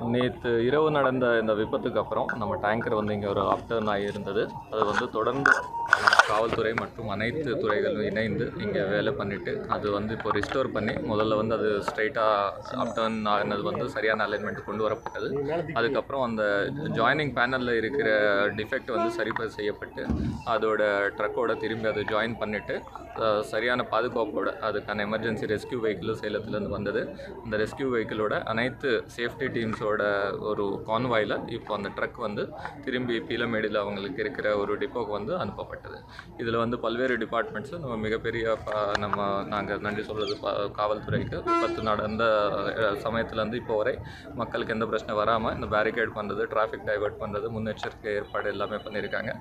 நேற்று இரவு நடந்த இந்த விபத்துக்கு அப்புறம் நம்ம டேங்கர் வந்து இங்கே ஒரு அப்டர்ன் ஆகியிருந்தது. அது வந்து தொடர்ந்து காவல்துறை மற்றும் அனைத்து துறைகளும் இணைந்து இங்கே வேலை பண்ணிவிட்டு அது வந்து இப்போ ரிஸ்டோர் பண்ணி முதல்ல வந்து அது ஸ்ட்ரைட்டாக அப்டர்ன் ஆகினது வந்து சரியான அலைன்மெண்ட் கொண்டு வரப்பட்டது. அதுக்கப்புறம் அந்த ஜாயினிங் பேனலில் இருக்கிற டிஃபெக்ட் வந்து சரி செய்யப்பட்டு அதோட ட்ரக்கோட திரும்பி அதை ஜாயின் பண்ணிவிட்டு சரியான பாதுகாப்போட அதுக்கான எமர்ஜென்சி ரெஸ்கியூ வெஹிக்கிள் சேலத்துலேருந்து வந்தது. அந்த ரெஸ்கியூ வெஹிக்கிளோட அனைத்து சேஃப்டி டீம்ஸோட ஒரு கான்வாயில் இப்போ அந்த ட்ரக் வந்து திரும்பி பீலமேடியில் அவங்களுக்கு இருக்கிற ஒரு டிப்போக்கு வந்து அனுப்பப்பட்டது. இதில் வந்து பல்வேறு டிபார்ட்மெண்ட்ஸு நம்ம மிகப்பெரிய நாங்கள் நன்றி சொல்கிறது காவல்துறைக்கு. விபத்து நடந்த சமயத்துலேருந்து இப்போ வரை மக்களுக்கு எந்த பிரச்சனை வராமல் இந்த பேரிகேட் பண்ணுறது, டிராஃபிக் டைவர்ட் பண்ணுறது, முன்னெச்சரிக்கை ஏற்பாடு எல்லாமே பண்ணியிருக்காங்க.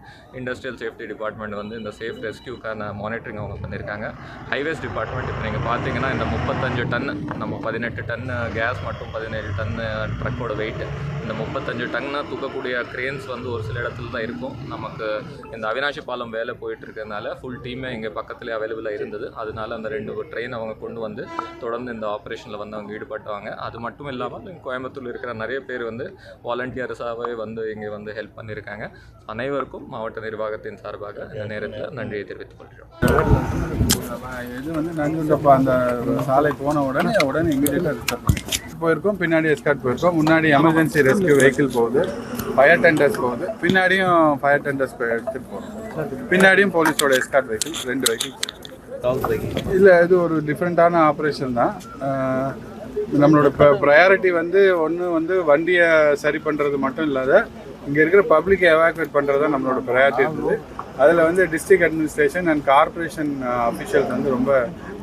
இண்டஸ்ட்ரியல் சேஃப்டி டிபார்ட்மெண்ட் வந்து இந்த சேஃப் ரெஸ்கியூக்கான மானிட்டரிங் அவங்க பண்ணியிருக்காங்க. ஹைவேஸ் டிபார்ட்மெண்ட் இப்போ நீங்கள் பார்த்தீங்கன்னா இந்த 35 டன் நம்ம 18 டன் கேஸ் மற்றும் 17 டன் ட்ரக்கோட வெயிட், இந்த 35 டன்னு தூக்கக்கூடிய கிரேன்ஸ் வந்து ஒரு சில இடத்துல தான் இருக்கும். நமக்கு இந்த அவினாஷி பாலம் வேலை போயிட்டு இருக்கிறதுனால ஃபுல் டீமே இங்கே பக்கத்துலேயே அவைலபிளாக இருந்தது. அதனால அந்த 2 ட்ரெயின் அவங்க கொண்டு வந்து தொடர்ந்து இந்த ஆப்ரேஷனில் வந்து அவங்க ஈடுபட்டாங்க. அது மட்டும் இல்லாமல் கோயம்புத்தூரில் இருக்கிற நிறைய பேர் வந்து வாலண்டியர்ஸாகவே வந்து இங்கே வந்து ஹெல்ப் பண்ணியிருக்காங்க. அனைவருக்கும் மாவட்ட நிர்வாகத்தின் சார்பாக இந்த நேரத்தில் நன்றியை தெரிவித்துக் கொள்கிறோம். இது வந்து நஞ்சுண்டப்பா அந்த சாலை போன உடனே இமீடியட்டாக போயிருக்கோம், பின்னாடி எஸ்கார்ட் போயிருக்கோம், முன்னாடி எமர்ஜென்சி ரெஸ்கியூ வெஹிக்கிள் போகுது, ஃபயர் டெண்டர்ஸ் போகுது, பின்னாடியும் ஃபயர் டெண்டர்ஸ் எடுத்துகிட்டு போகிறோம், பின்னாடியும் போலீஸோட எஸ்கார்ட் வெஹிக்கிள் 2 வெஹிக்கிள். இல்லை, இது ஒரு டிஃப்ரெண்ட்டான ஆப்ரேஷன் தான். நம்மளோட ப்ரையாரிட்டி வந்து ஒன்று வந்து வண்டியை சரி பண்ணுறது மட்டும் இல்லாத இங்கே இருக்கிற பப்ளிக்கை எவாக்குவேட் பண்ணுறது தான் நம்மளோட ப்ரையாரிட்டி இருந்தது. அதில் வந்து district administration and corporation officials வந்து ரொம்ப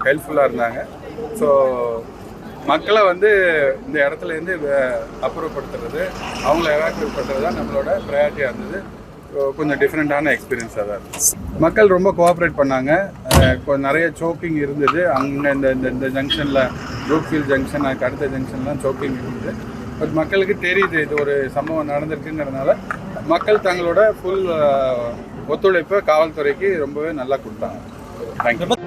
ஹெல்ப்ஃபுல்லாக இருந்தாங்க. ஸோ மக்களை வந்து இந்த இடத்துலேருந்து அப்புறப்படுத்துறது, அவங்கள எவாக்குவேட் பண்ணுறது தான் நம்மளோட ப்ரையாரிட்டியாக இருந்தது. கொஞ்சம் டிஃப்ரெண்ட்டான எக்ஸ்பீரியன்ஸாக தான் இருந்துச்சு. மக்கள் ரொம்ப கோஆப்ரேட் பண்ணாங்க. நிறைய சோக்கிங் இருந்தது அங்கே இந்த ஜங்ஷனில், ப்ரூக்ஃபீல்ட் ஜங்ஷன், அதுக்கு அடுத்த ஜங்ஷன்லாம் சோக்கிங் இருந்தது. பட் மக்களுக்கு தெரியுது இது ஒரு சம்பவம் நடந்திருக்குங்கிறதுனால மக்கள் தங்களோட ஃபுல் ஒத்துழைப்பை காவல்துறைக்கு ரொம்பவே நல்லா கொடுத்தாங்க. தேங்க்யூ.